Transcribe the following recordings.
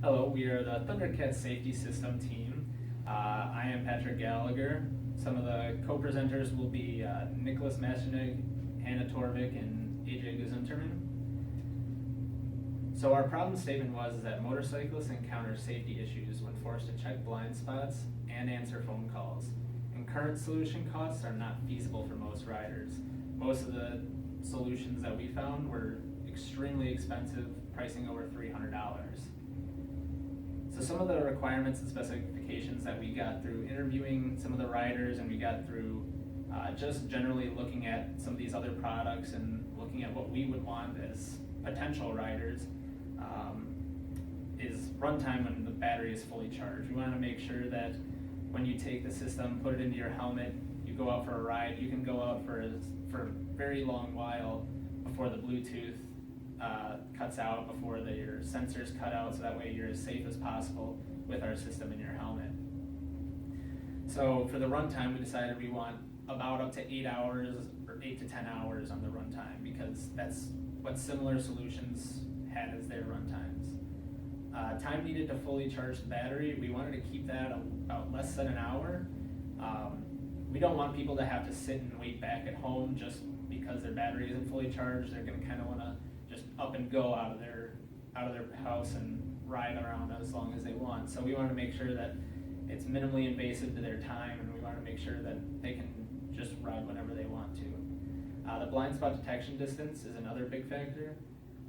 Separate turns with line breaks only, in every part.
Hello, we are the Thundercat Safety System team. I am Patrick Gallagher. Some of the co-presenters will be Nicholas Masternig, Hannah Torvik, and AJ Guzunterman. So our problem statement was that motorcyclists encounter safety issues when forced to check blind spots and answer phone calls. And current solution costs are not feasible for most riders. Most of the solutions that we found were extremely expensive, pricing over $300. So some of the requirements and specifications that we got through interviewing some of the riders, and we got through just generally looking at some of these other products and looking at what we would want as potential riders, is runtime when the battery is fully charged. We want to make sure that when you take the system, put it into your helmet, you go out for a ride, you can go out for a very long while before the Bluetooth cuts out, before your sensors cut out, so that way you're as safe as possible with our system in your helmet. So for the runtime, we decided we want about up to 8 hours or 8 to 10 hours on the runtime, because that's what similar solutions had as their runtimes. Time needed to fully charge the battery, we wanted to keep that about less than an hour. We don't want people to have to sit and wait back at home just because their battery isn't fully charged. They're going to kind of want to just up and go out of their house and ride around as long as they want. So we want to make sure that it's minimally invasive to their time, and we want to make sure that they can just ride whenever they want to. The blind spot detection distance is another big factor.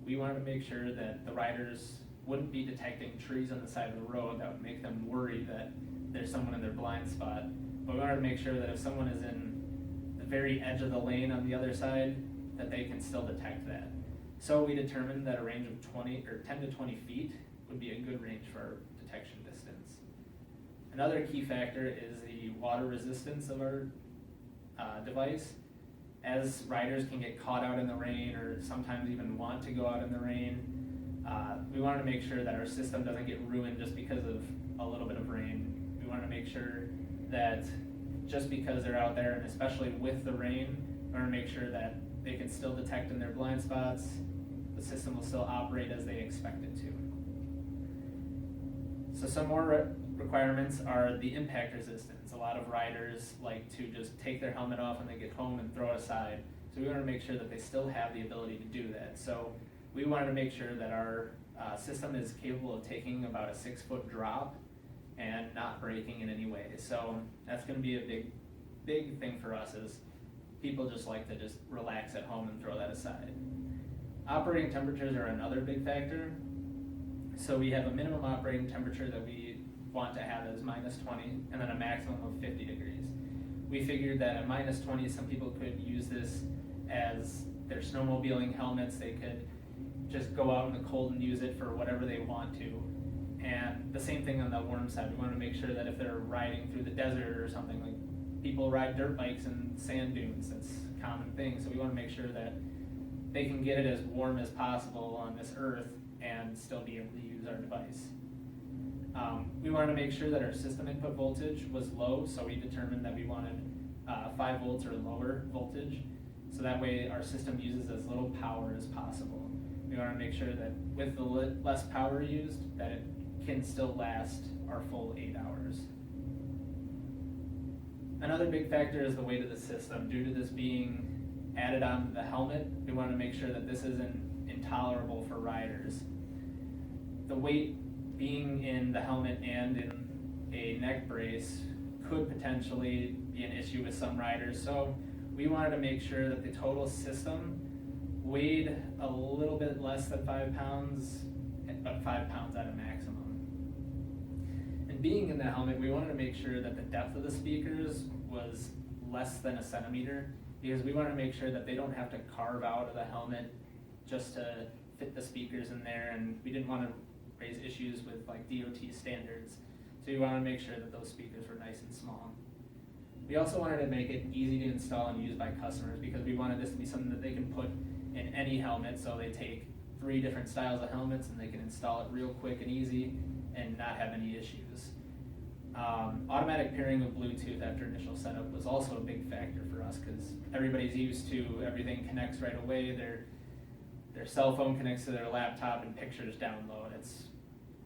We wanted to make sure that the riders wouldn't be detecting trees on the side of the road that would make them worry that there's someone in their blind spot. But we wanted to make sure that if someone is in the very edge of the lane on the other side, that they can still detect that. So we determined that a range of 10 to 20 feet would be a good range for detection distance. Another key factor is the water resistance of our device. As riders can get caught out in the rain, or sometimes even want to go out in the rain, we wanted to make sure that our system doesn't get ruined just because of a little bit of rain. We wanted to make sure that just because they're out there, and especially with the rain, we want to make sure that they can still detect in their blind spots. The system will still operate as they expect it to. So some more requirements are the impact resistance. A lot of riders like to just take their helmet off when they get home and throw it aside. So we want to make sure that they still have the ability to do that. So we wanted to make sure that our system is capable of taking about a 6-foot drop and not breaking in any way. So that's going to be a big thing for us, is people just like to just relax at home and throw that aside. Operating temperatures are another big factor. So we have a minimum operating temperature that we want to have as -20, and then a maximum of 50 degrees. We figured that at -20, some people could use this as their snowmobiling helmets. They could just go out in the cold and use it for whatever they want to. And the same thing on the warm side. We want to make sure that if they're riding through the desert or something, like people ride dirt bikes in sand dunes, that's a common thing. So we want to make sure that they can get it as warm as possible on this earth and still be able to use our device. We wanted to make sure that our system input voltage was low, so we determined that we wanted 5 volts or lower voltage, so that way our system uses as little power as possible. We want to make sure that with the less power used, that it can still last our full 8 hours. Another big factor is the weight of the system. Due to this being added onto the helmet, we want to make sure that this isn't intolerable for riders. The weight being in the helmet and in a neck brace could potentially be an issue with some riders. So we wanted to make sure that the total system weighed a little bit less than 5 pounds, but 5 pounds at a maximum. And being in the helmet, we wanted to make sure that the depth of the speakers was less than a centimeter, because we want to make sure that they don't have to carve out of the helmet just to fit the speakers in there, and we didn't want to raise issues with like DOT standards. So we wanted to make sure that those speakers were nice and small. We also wanted to make it easy to install and use by customers, because we wanted this to be something that they can put in any helmet. So they take 3 different styles of helmets and they can install it real quick and easy and not have any issues. Automatic pairing with Bluetooth after initial setup was also a big factor for us, because everybody's used to everything connects right away. Their cell phone connects to their laptop and pictures download. It's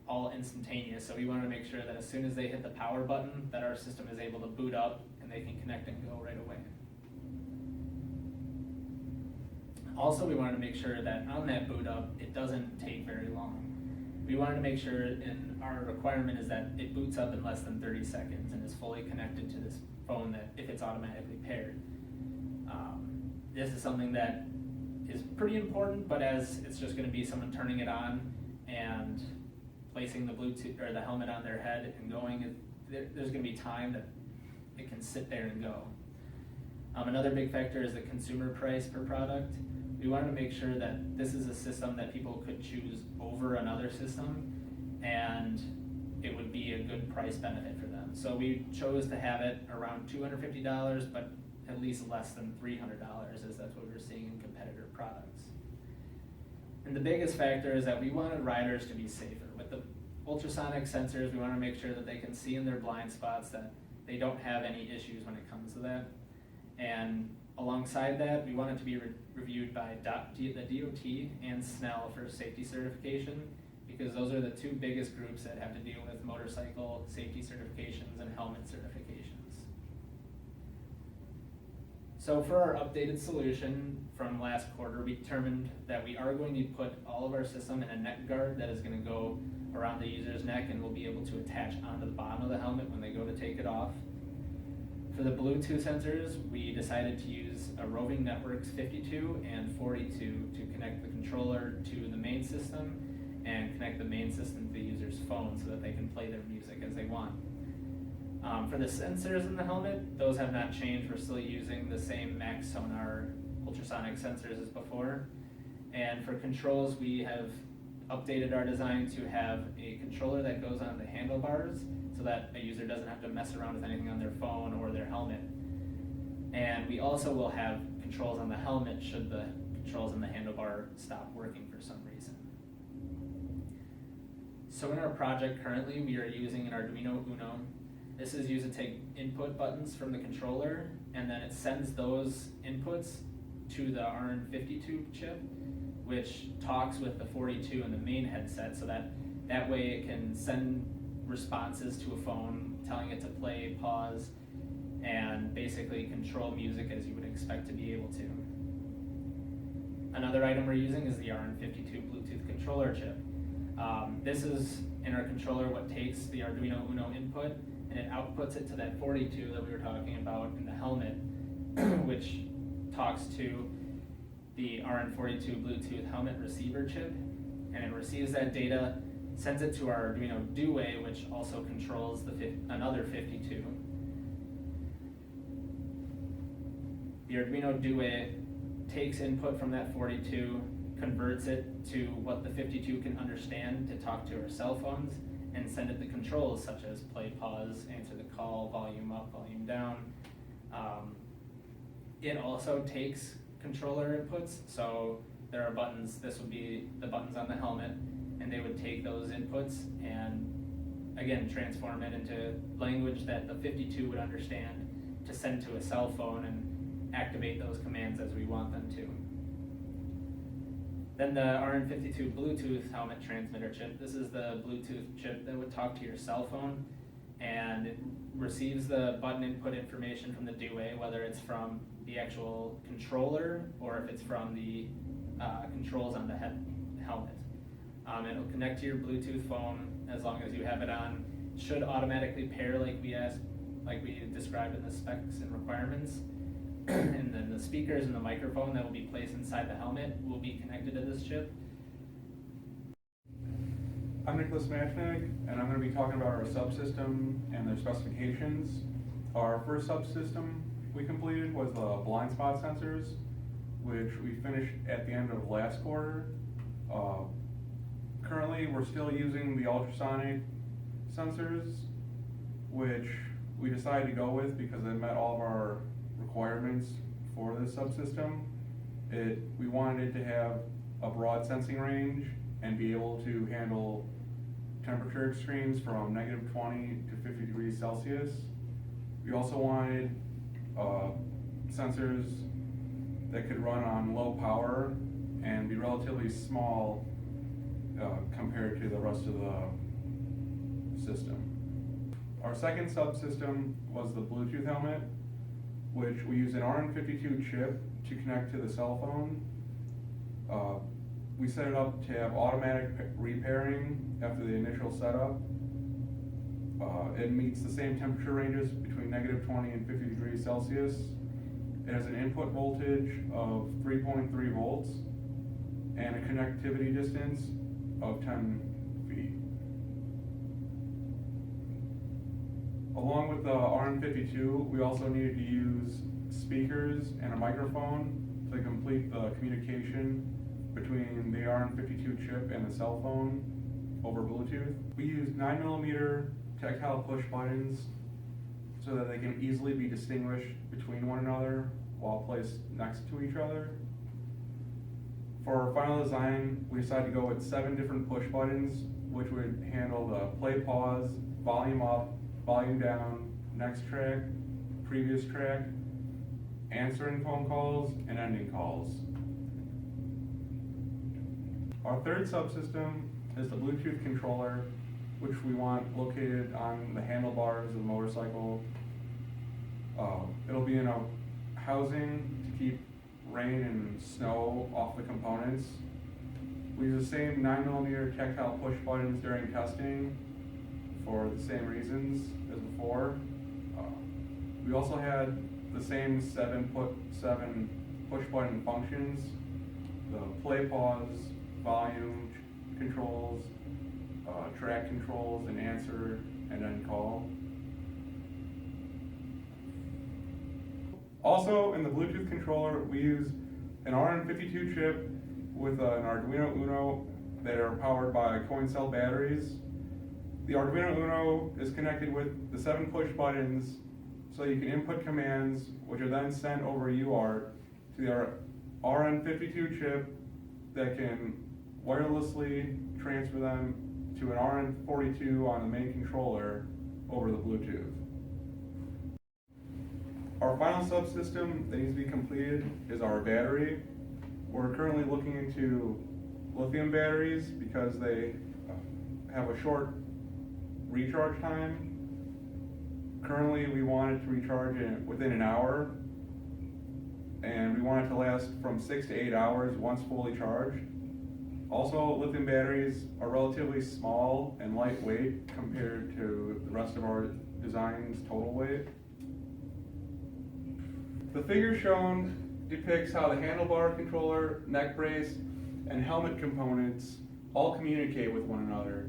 all instantaneous. So we want to make sure that as soon as they hit the power button, that our system is able to boot up and they can connect and go right away. Also, we wanted to make sure that on that boot up, it doesn't take very long. We wanted to make sure, and our requirement is that it boots up in less than 30 seconds and is fully connected to this phone that if it's automatically paired. This is something that is pretty important, but as it's just going to be someone turning it on and placing the Bluetooth or the helmet on their head and going, there's going to be time that it can sit there and go. Another big factor is the consumer price per product. We wanted to make sure that this is a system that people could choose over another system and it would be a good price benefit for them. So we chose to have it around $250, but at least less than $300, as that's what we're seeing in competitor products. And the biggest factor is that we wanted riders to be safer. With the ultrasonic sensors, we want to make sure that they can see in their blind spots that they don't have any issues when it comes to that. And alongside that, we want it to be reviewed by the DOT and SNELL for safety certification, because those are the two biggest groups that have to deal with motorcycle safety certifications and helmet certifications. So for our updated solution from last quarter, we determined that we are going to put all of our system in a neck guard that is going to go around the user's neck and will be able to attach onto the bottom of the helmet when they go to take it off. For the Bluetooth sensors, we decided to use a Roving Networks 52 and 42 to connect the controller to the main system and connect the main system to the user's phone so that they can play their music as they want. For the sensors in the helmet, those have not changed. We're still using the same Max Sonar ultrasonic sensors as before. And for controls, we have updated our design to have a controller that goes on the handlebars so that a user doesn't have to mess around with anything on their phone or their helmet. And we also will have controls on the helmet should the controls on the handlebar stop working for some reason. So in our project currently, we are using an Arduino Uno. This is used to take input buttons from the controller, and then it sends those inputs to the RN52 chip, which talks with the 42 in the main headset, so that way it can send responses to a phone, telling it to play, pause, and basically control music as you would expect to be able to. Another item we're using is the RN52 Bluetooth controller chip. This is in our controller what takes the Arduino Uno input and it outputs it to that 42 that we were talking about in the helmet, which talks to the RN42 Bluetooth helmet receiver chip, and it receives that data, sends it to our Arduino Due, which also controls another 52. The Arduino Due takes input from that 42, converts it to what the 52 can understand to talk to our cell phones, and send it the controls such as play, pause, answer the call, volume up, volume down. It also takes controller inputs, so there are buttons, this would be the buttons on the helmet, and they would take those inputs and again transform it into language that the 52 would understand to send to a cell phone and activate those commands as we want them to. Then the RN52 Bluetooth helmet transmitter chip. This is the Bluetooth chip that would talk to your cell phone, and it receives the button input information from the Due, whether it's from the actual controller or if it's from the controls on the helmet. It'll connect to your Bluetooth phone as long as you have it on. It should automatically pair like we described in the specs and requirements. And then the speakers and the microphone that will be placed inside the helmet will be connected to this chip.
I'm Nicholas Machnik, and I'm going to be talking about our subsystem and their specifications. Our first subsystem we completed was the blind spot sensors, which we finished at the end of last quarter. Currently, we're still using the ultrasonic sensors, which we decided to go with because they met all of our requirements for this subsystem. We wanted it to have a broad sensing range and be able to handle temperature extremes from -20 to 50 degrees Celsius. We also wanted sensors that could run on low power and be relatively small compared to the rest of the system. Our second subsystem was the Bluetooth helmet, which we used an RN52 chip to connect to the cell phone. We set it up to have automatic repairing after the initial setup. It meets the same temperature ranges between -20 and 50 degrees Celsius. It has an input voltage of 3.3 volts and a connectivity distance of 10 feet. Along with the RN52, we also needed to use speakers and a microphone to complete the communication between the RN52 chip and the cell phone over Bluetooth. We used 9mm tactile push buttons so that they can easily be distinguished between one another while placed next to each other. For our final design, we decided to go with 7 different push buttons, which would handle the play, pause, volume up, volume down, next track, previous track, answering phone calls, and ending calls. Our third subsystem is the Bluetooth controller, which we want located on the handlebars of the motorcycle. It'll be in a housing to keep rain and snow off the components. We use the same 9mm tactile push buttons during testing for the same reasons as before. We also had the same 7 push button functions: the play, pause, volume controls, track controls, and answer and end call. Also, in the Bluetooth controller, we use an RN52 chip with an Arduino Uno that are powered by coin cell batteries. The Arduino Uno is connected with the 7 push buttons, so you can input commands, which are then sent over UART to the RN52 chip that can wirelessly transfer them to an RN42 on the main controller over the Bluetooth. Our final subsystem that needs to be completed is our battery. We're currently looking into lithium batteries because they have a short recharge time. Currently, we want it to recharge within an hour, and we want it to last from 6 to 8 hours once fully charged. Also, lithium batteries are relatively small and lightweight compared to the rest of our design's total weight. The figure shown depicts how the handlebar controller, neck brace, and helmet components all communicate with one another.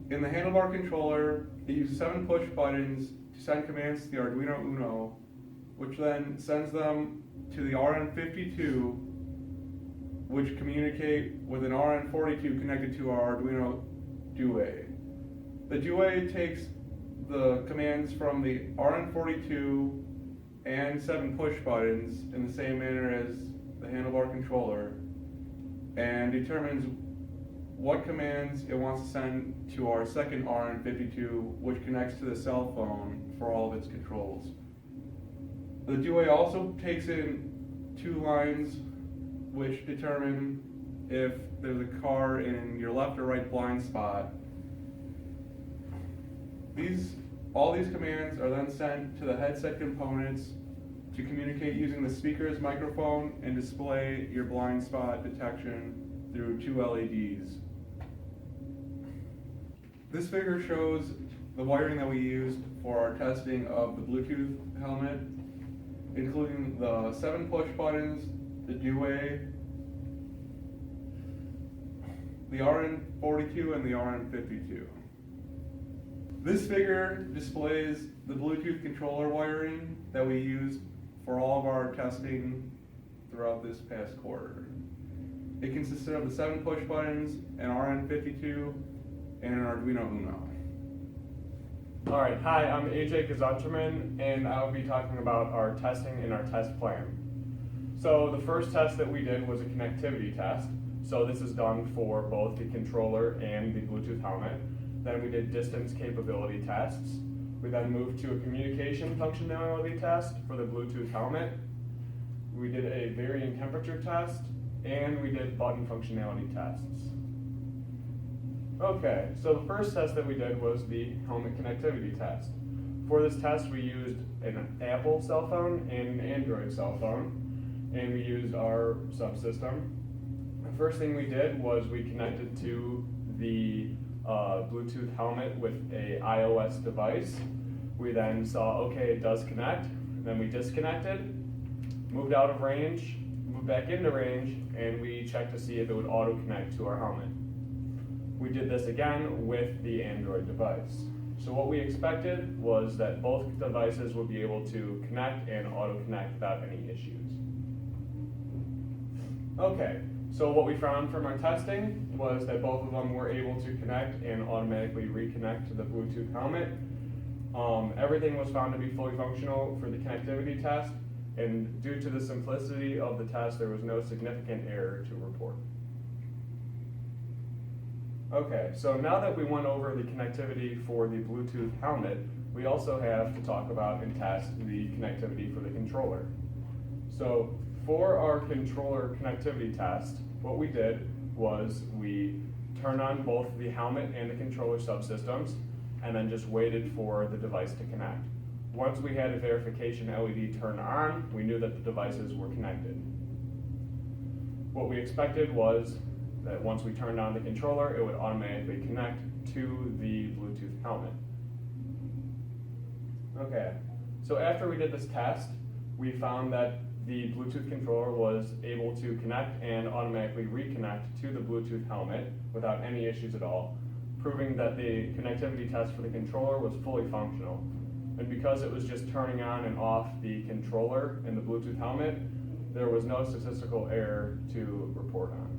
In the handlebar controller, it uses 7 push buttons to send commands to the Arduino Uno, which then sends them to the RN52, which communicate with an RN42 connected to our Arduino Due. The Due takes the commands from the RN42 and 7 push buttons in the same manner as the handlebar controller and determines what commands it wants to send to our second RN52, which connects to the cell phone for all of its controls. The Due also takes in 2 lines which determine if there's a car in your left or right blind spot. All these commands are then sent to the headset components to communicate using the speaker's microphone and display your blind spot detection through 2 LEDs. This figure shows the wiring that we used for our testing of the Bluetooth helmet, including the 7 push buttons, the Due, the RN42, and the RN52. This figure displays the Bluetooth controller wiring that we used for all of our testing throughout this past quarter. It consisted of the 7 push buttons, an RN52, and an Arduino Uno.
Alright, hi, I'm AJ Gazanterman, and I'll be talking about our testing and our test plan. So the first test that we did was a connectivity test. So this is done for both the controller and the Bluetooth helmet. Then we did distance capability tests. We then moved to a communication functionality test for the Bluetooth helmet. We did a varying temperature test, and we did button functionality tests. Okay, so the first test that we did was the helmet connectivity test. For this test, we used an Apple cell phone and an Android cell phone, and we used our subsystem. The first thing we did was we connected to the Bluetooth helmet with a iOS device. We then saw, okay, it does connect. Then we disconnected, moved out of range, moved back into range, and we checked to see if it would auto connect to our helmet. We did this again with the Android device. So what we expected was that both devices would be able to connect and auto connect without any issues. Okay, so what we found from our testing was that both of them were able to connect and automatically reconnect to the Bluetooth helmet. Everything was found to be fully functional for the connectivity test, and due to the simplicity of the test, there was no significant error to report. Okay, so now that we went over the connectivity for the Bluetooth helmet, we also have to talk about and test the connectivity for the controller. So for our controller connectivity test, what we did was we turned on both the helmet and the controller subsystems, and then just waited for the device to connect. Once we had a verification LED turn on, we knew that the devices were connected. What we expected was that once we turned on the controller, it would automatically connect to the Bluetooth helmet. Okay, so after we did this test, we found that the Bluetooth controller was able to connect and automatically reconnect to the Bluetooth helmet without any issues at all, proving that the connectivity test for the controller was fully functional. And because it was just turning on and off the controller and the Bluetooth helmet, there was no statistical error to report on.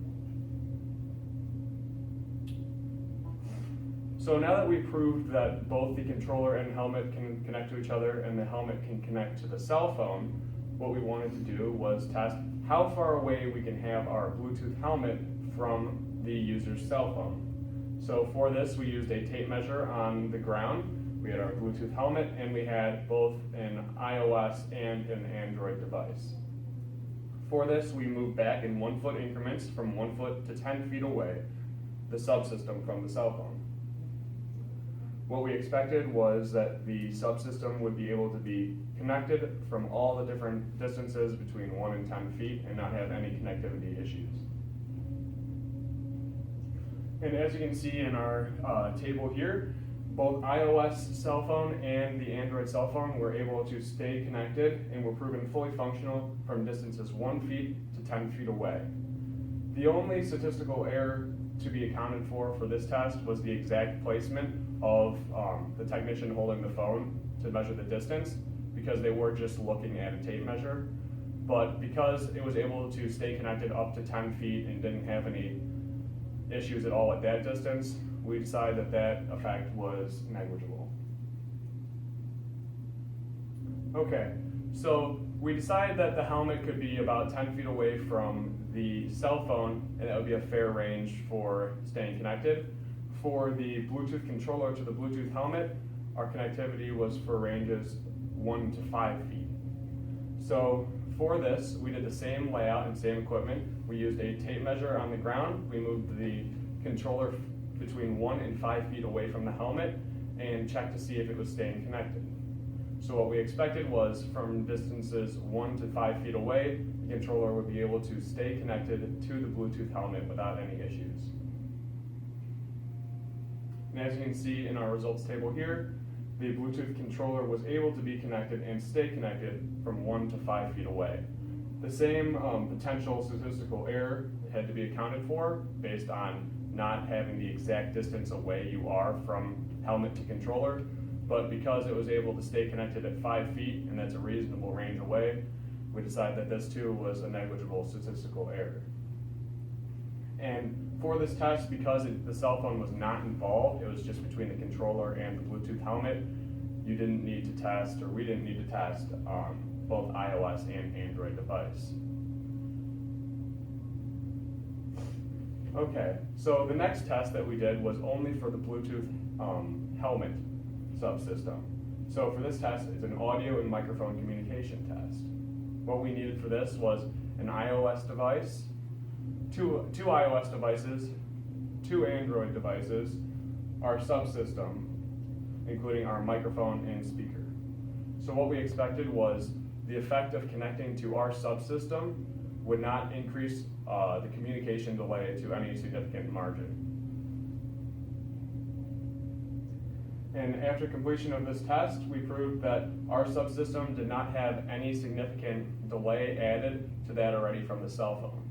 So now that we proved that both the controller and helmet can connect to each other and the helmet can connect to the cell phone, what we wanted to do was test how far away we can have our Bluetooth helmet from the user's cell phone. So for this, we used a tape measure on the ground. We had our Bluetooth helmet, and we had both an iOS and an Android device. For this, we moved back in 1 foot increments from 1 foot to 10 feet away, the subsystem from the cell phone. What we expected was that the subsystem would be able to be connected from all the different distances between 1 and 10 feet and not have any connectivity issues. And as you can see in our table here, both iOS cell phone and the Android cell phone were able to stay connected and were proven fully functional from distances 1 feet to 10 feet away. The only statistical error to be accounted for this test was the exact placement of the technician holding the phone to measure the distance, because they were just looking at a tape measure. But because it was able to stay connected up to 10 feet and didn't have any issues at all at that distance, we decided that that effect was negligible. Okay, so we decided that the helmet could be about 10 feet away from the cell phone, and that would be a fair range for staying connected. For the Bluetooth controller to the Bluetooth helmet, our connectivity was for ranges 1 to 5 feet. So for this, we did the same layout and same equipment. We used a tape measure on the ground. We moved the controller between 1 and 5 feet away from the helmet and checked to see if it was staying connected. So what we expected was from distances 1 to 5 feet away, the controller would be able to stay connected to the Bluetooth helmet without any issues. And as you can see in our results table here, the Bluetooth controller was able to be connected and stay connected from 1 to 5 feet away. The same potential statistical error had to be accounted for based on not having the exact distance away you are from helmet to controller, but because it was able to stay connected at 5 feet, and that's a reasonable range away, we decided that this too was a negligible statistical error. And for this test, because the cell phone was not involved, it was just between the controller and the Bluetooth helmet, you didn't need to test, or we didn't need to test both iOS and Android device. Okay, so the next test that we did was only for the Bluetooth helmet subsystem. So for this test, it's an audio and microphone communication test. What we needed for this was an iOS device, two iOS devices, 2 Android devices, our subsystem, including our microphone and speaker. So what we expected was the effect of connecting to our subsystem would not increase the communication delay to any significant margin. And after completion of this test, we proved that our subsystem did not have any significant delay added to that already from the cell phone.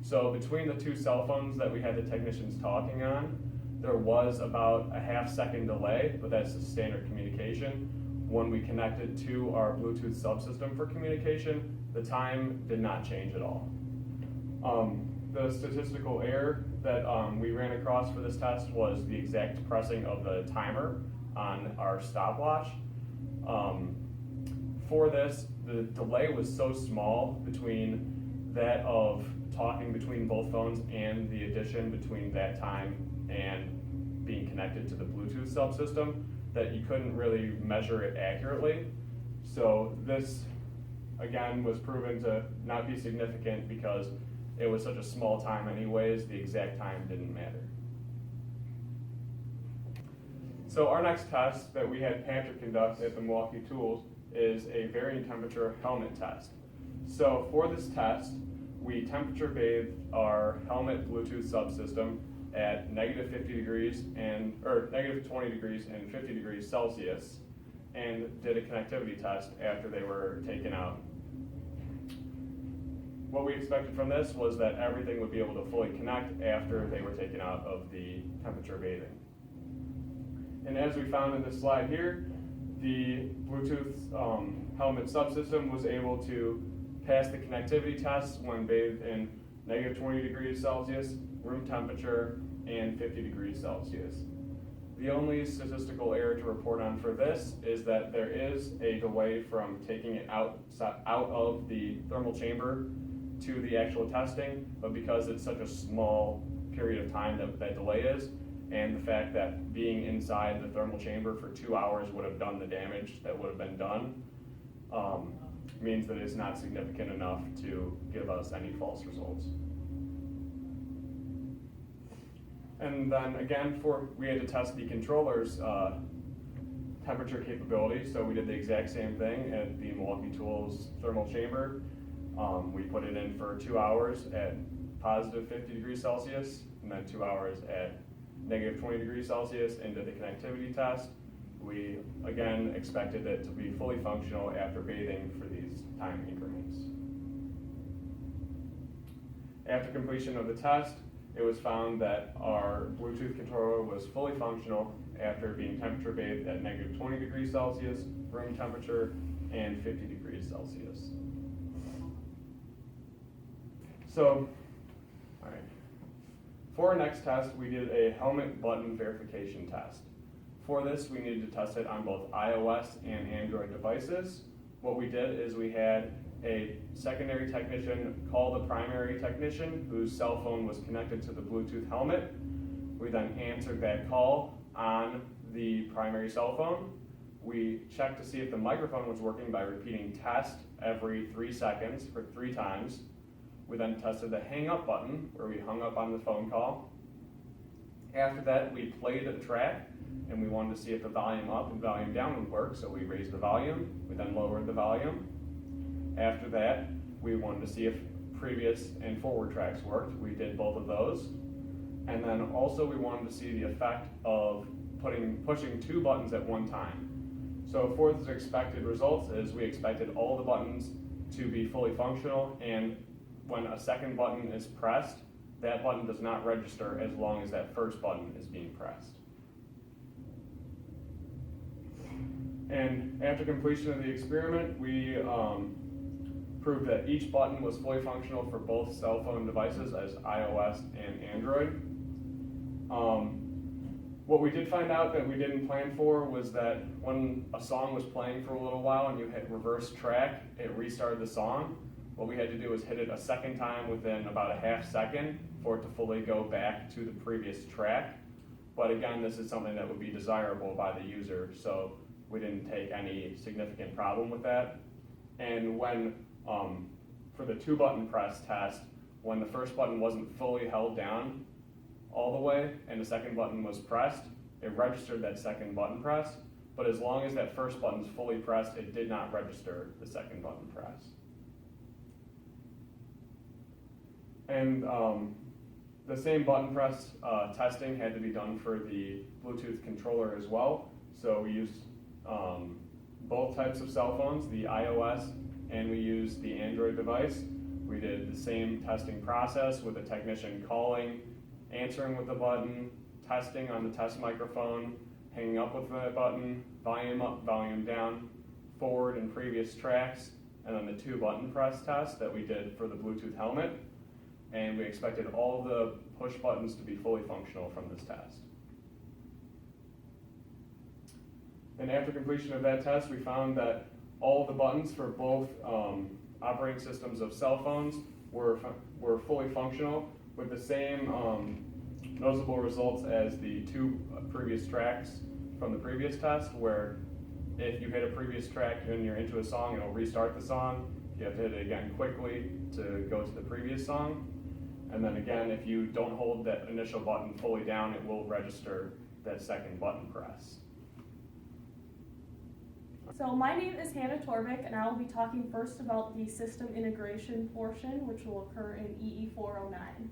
So between the 2 cell phones that we had the technicians talking on, there was about a half-second delay, but that's the standard communication. When we connected to our Bluetooth subsystem for communication, the time did not change at all. The statistical error that we ran across for this test was the exact pressing of the timer on our stopwatch. For this, the delay was so small between that of talking between both phones and the addition between that time and being connected to the Bluetooth subsystem that you couldn't really measure it accurately. So this, again, was proven to not be significant because it was such a small time anyways, the exact time didn't matter. So our next test that we had Patrick conduct at the Milwaukee Tools is a varying temperature helmet test. So for this test, we temperature bathed our helmet Bluetooth subsystem at negative 50 degrees or negative 20 degrees and 50 degrees Celsius, and did a connectivity test after they were taken out. What we expected from this was that everything would be able to fully connect after they were taken out of the temperature bathing. And as we found in this slide here, the Bluetooth helmet subsystem was able to pass the connectivity test when bathed in negative 20 degrees Celsius, room temperature, and 50 degrees Celsius. The only statistical error to report on for this is that there is a delay from taking it out of the thermal chamber to the actual testing, but because it's such a small period of time that delay is, and the fact that being inside the thermal chamber for 2 hours would have done the damage that would have been done, means that it's not significant enough to give us any false results. And then again, we had to test the controller's temperature capability, so we did the exact same thing at the Milwaukee Tools thermal chamber. We put it in for 2 hours at positive 50 degrees Celsius, and then 2 hours at negative 20 degrees Celsius, and did the connectivity test. We, again, expected it to be fully functional after bathing for these time increments. After completion of the test, it was found that our Bluetooth controller was fully functional after being temperature bathed at negative 20 degrees Celsius, room temperature, and 50 degrees Celsius. So, all right. For our next test, we did a helmet button verification test. For this, we needed to test it on both iOS and Android devices. What we did is we had a secondary technician call the primary technician whose cell phone was connected to the Bluetooth helmet. We then answered that call on the primary cell phone. We checked to see if the microphone was working by repeating test every 3 seconds for 3 times. We then tested the hang up button where we hung up on the phone call. After that, we played a track and we wanted to see if the volume up and volume down would work, so we raised the volume, we then lowered the volume. After that, we wanted to see if previous and forward tracks worked. We did both of those. And then also we wanted to see the effect of pushing 2 buttons at one time. So for the expected results is we expected all the buttons to be fully functional, and when a second button is pressed, that button does not register as long as that first button is being pressed. And after completion of the experiment, we proved that each button was fully functional for both cell phone devices as iOS and Android. What we did find out that we didn't plan for was that when a song was playing for a little while and you hit reverse track, it restarted the song. What we had to do was hit it a second time within about a half second for it to fully go back to the previous track. But again, this is something that would be desirable by the user, so we didn't take any significant problem with that. And when, for the 2-button press test, when the first button wasn't fully held down, all the way and the second button was pressed, it registered that second button press, but as long as that first button is fully pressed, it did not register the second button press. And the same button press testing had to be done for the Bluetooth controller as well. So we used both types of cell phones, the iOS and we used the Android device. We did the same testing process with a technician calling, answering with the button, testing on the test microphone, hanging up with the button, volume up, volume down, forward and previous tracks, and then the 2 button press test that we did for the Bluetooth helmet. And we expected all the push buttons to be fully functional from this test. And after completion of that test, we found that all of the buttons for both operating systems of cell phones were fully functional with the same noticeable results as the 2 previous tracks from the previous test, where if you hit a previous track and you're into a song, it'll restart the song. You have to hit it again quickly to go to the previous song. And then again, if you don't hold that initial button fully down, it will register that second button press.
So my name is Hannah Torvik, and I will be talking first about the system integration portion, which will occur in EE409.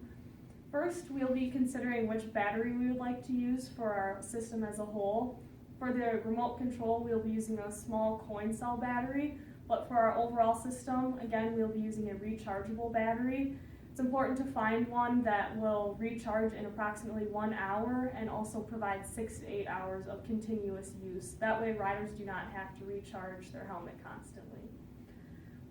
First, we'll be considering which battery we would like to use for our system as a whole. For the remote control, we'll be using a small coin cell battery, but for our overall system, again, we'll be using a rechargeable battery. It's important to find one that will recharge in approximately 1 hour and also provide 6 to 8 hours of continuous use. That way riders do not have to recharge their helmet constantly.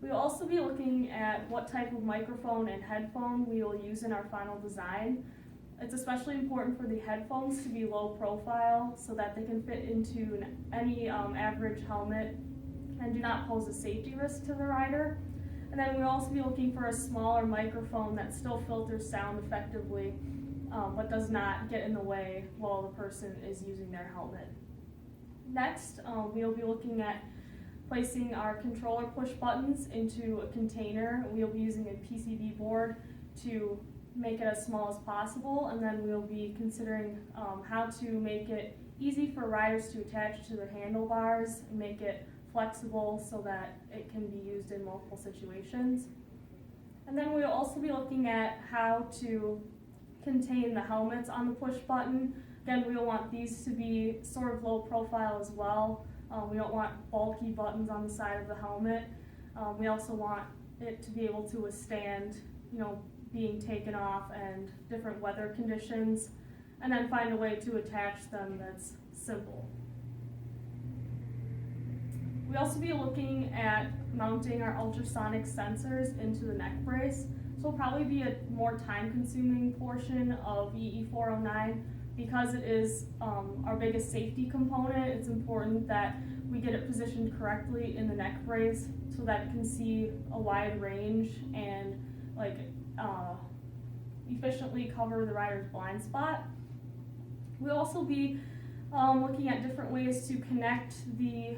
We will also be looking at what type of microphone and headphone we will use in our final design. It's especially important for the headphones to be low profile so that they can fit into any average helmet and do not pose a safety risk to the rider. And then we'll also be looking for a smaller microphone that still filters sound effectively, but does not get in the way while the person is using their helmet. Next, we'll be looking at placing our controller push buttons into a container. We'll be using a PCB board to make it as small as possible, and then we'll be considering how to make it easy for riders to attach to their handlebars and make it flexible so that it can be used in multiple situations. And then we'll also be looking at how to contain the helmets on the push button. Again, we will want these to be sort of low profile as well. We don't want bulky buttons on the side of the helmet. We also want it to be able to withstand, being taken off and different weather conditions, and then find a way to attach them that's simple. We also be looking at mounting our ultrasonic sensors into the neck brace. So it'll probably be a more time-consuming portion of EE409 because it is our biggest safety component. It's important that we get it positioned correctly in the neck brace so that it can see a wide range and efficiently cover the rider's blind spot. We'll also be looking at different ways to connect the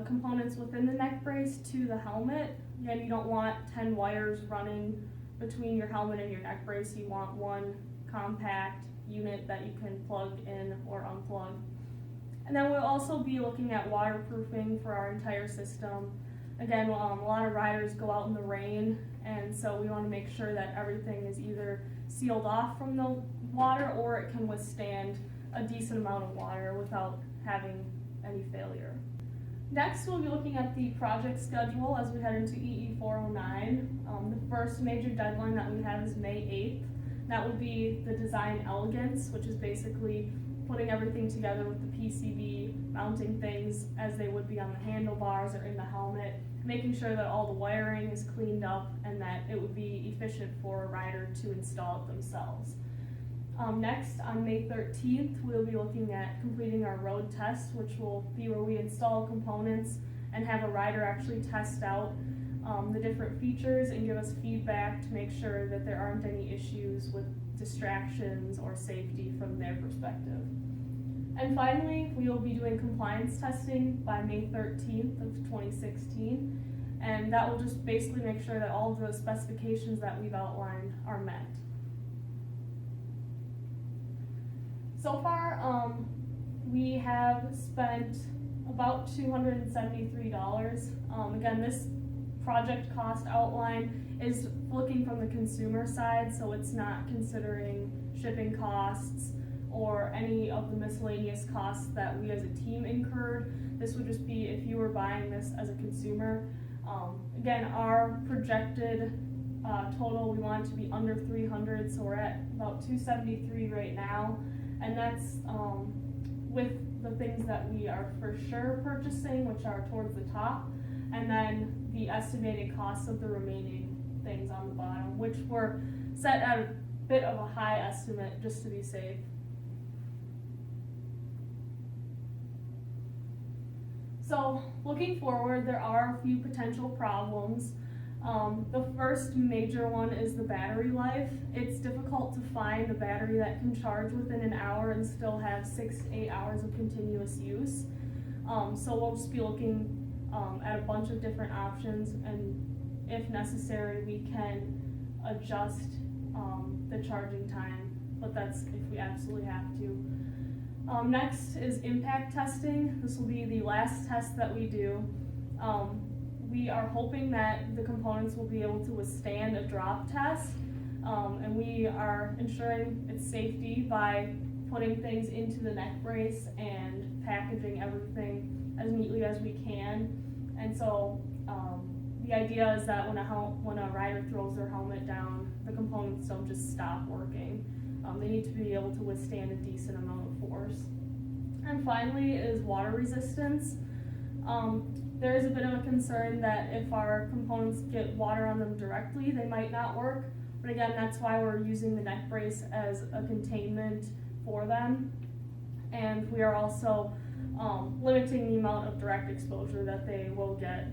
components within the neck brace to the helmet. Again, you don't want 10 wires running between your helmet and your neck brace. You want one compact unit that you can plug in or unplug. And then we'll also be looking at waterproofing for our entire system. Again, a lot of riders go out in the rain, and so we want to make sure that everything is either sealed off from the water or it can withstand a decent amount of water without having any failure. Next, we'll be looking at the project schedule as we head into EE409. The first major deadline that we have is May 8th. That will be the design elegance, which is basically putting everything together with the PCB, mounting things as they would be on the handlebars or in the helmet, making sure that all the wiring is cleaned up and that it would be efficient for a rider to install it themselves. Next, on May 13th, we'll be looking at completing our road test, which will be where we install components and have a rider actually test out the different features and give us feedback to make sure that there aren't any issues with distractions or safety from their perspective. And finally, we will be doing compliance testing by May 13th of 2016, and that will just basically make sure that all of the specifications that we've outlined are met. So far, we have spent about $273. Again, this project cost outline is looking from the consumer side, so it's not considering shipping costs or any of the miscellaneous costs that we as a team incurred. This would just be if you were buying this as a consumer. Again, our projected total, we want it to be under 300, so we're at about 273 right now, and that's with the things that we are for sure purchasing, which are towards the top, and then the estimated costs of the remaining things on the bottom, which were set at a bit of a high estimate just to be safe. So looking forward, there are a few potential problems. The first major one is the battery life. It's difficult to find a battery that can charge within an hour and still have 6 to 8 hours of continuous use. So we'll just be looking at a bunch of different options, and if necessary, we can adjust the charging time, but that's if we absolutely have to. Next is impact testing. This will be the last test that we do. We are hoping that the components will be able to withstand a drop test, and we are ensuring its safety by putting things into the neck brace and packaging everything as neatly as we can. And so the idea is that when a rider throws their helmet down, the components don't just stop working. They need to be able to withstand a decent amount of force. And finally is water resistance. There is a bit of a concern that if our components get water on them directly, they might not work. But again, that's why we're using the neck brace as a containment for them. And we are also limiting the amount of direct exposure that they will get,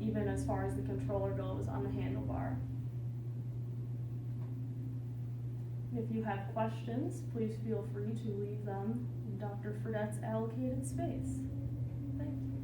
even as far as the controller goes on the handlebar. If you have questions, please feel free to leave them in Dr. Fredette's allocated space. Thank you.